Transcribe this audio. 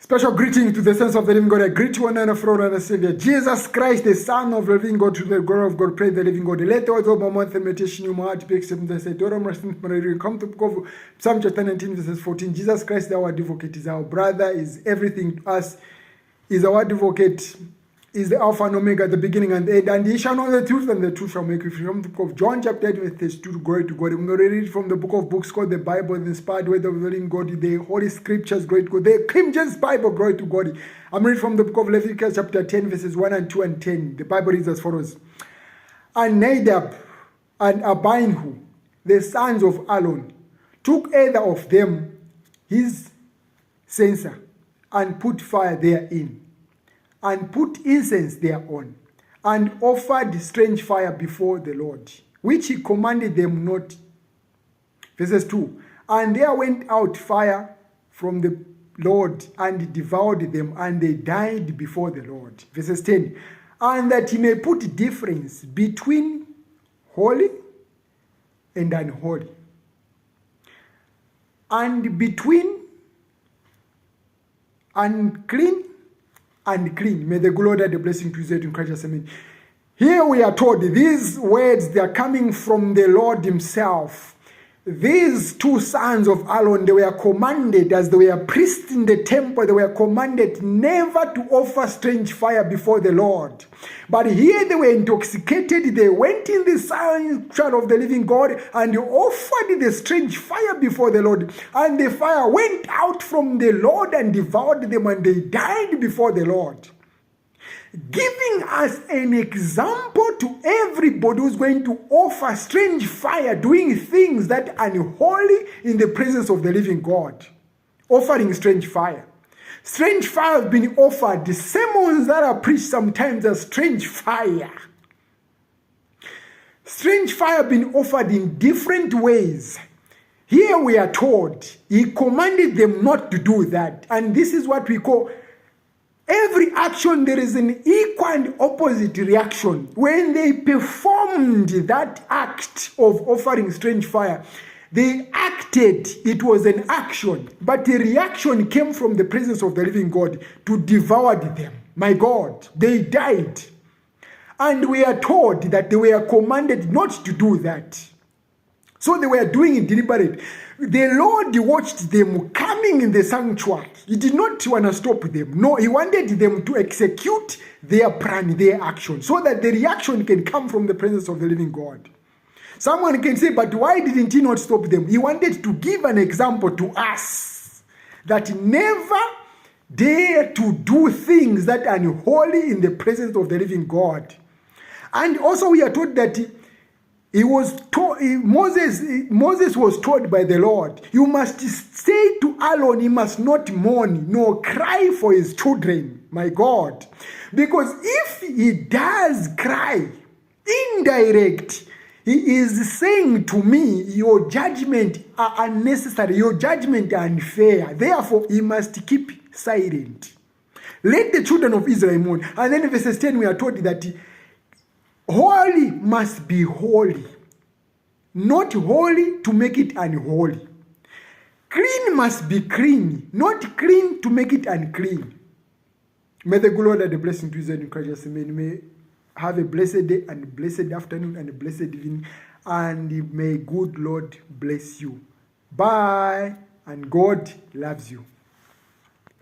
Special greeting to the saints of the living God. I greet one and a friend and a Savior, Jesus Christ, the Son of the living God, to the glory of God. Praise the living God. Let the words of my mouth and meditation in my heart be accepted. I say, come to book of Psalm chapter 19, verses 14. Jesus Christ, our advocate, is our brother, is everything to us, is our advocate, is the Alpha and Omega, the beginning and the end. And he shall know the truth, and the truth shall make you free. From the book of John chapter 8, verse 2, glory to God. I'm going to read from the book of books called the Bible, the inspired word of the living God, the Holy Scriptures, glory to God. The King James Bible, glory to God. I'm reading from the book of Leviticus chapter 10, verses 1 and 2 and 10. The Bible reads as follows. And Nadab and Abihu, the sons of Aaron, took either of them his censer and put fire therein, and put incense thereon, and offered strange fire before the Lord, which he commanded them not. Verses 2. And there went out fire from the Lord, and devoured them, and they died before the Lord. Verses 10. And that he may put difference between holy and unholy, and between unclean and clean. May the Lord add a blessing to you in Christ. Amen. Here we are told these words, they are coming from the Lord himself. These two sons of Aaron, they were commanded, as they were priests in the temple, they were commanded never to offer strange fire before the Lord. But here they were intoxicated. They went in the sanctuary of the living God and offered the strange fire before the Lord. And the fire went out from the Lord and devoured them, and they died before the Lord. Giving us an example to everybody who's going to offer strange fire, doing things that are unholy in the presence of the living God. Offering strange fire. Strange fire has been offered. The sermons that are preached sometimes are strange fire. Strange fire has been offered in different ways. Here we are told, he commanded them not to do that. And this is what we call every action, there is an equal and opposite reaction. When they performed that act of offering strange fire, they acted, it was an action, but the reaction came from the presence of the living God to devour them. My God, they died. And we are told that they were commanded not to do that. So they were doing it deliberately. The Lord watched them coming in the sanctuary. He did not want to stop them. No, he wanted them to execute their plan, their action, so that the reaction can come from the presence of the living God. Someone can say, but why didn't he not stop them? He wanted to give an example to us that never dare to do things that are unholy in the presence of the living God. And also we are told that Moses was told by the Lord, you must say to Aaron, he must not mourn nor cry for his children, my God. Because if he does cry, indirect, he is saying to me, your judgment are unnecessary, your judgment are unfair. Therefore, he must keep silent. Let the children of Israel mourn. And then in verses 10, we are told that holy must be holy, not holy to make it unholy. Clean must be clean, not clean to make it unclean. May the Lord add a blessing to you in Christ. May have a blessed day and a blessed afternoon and a blessed evening, and may good Lord bless you. Bye, and God loves you.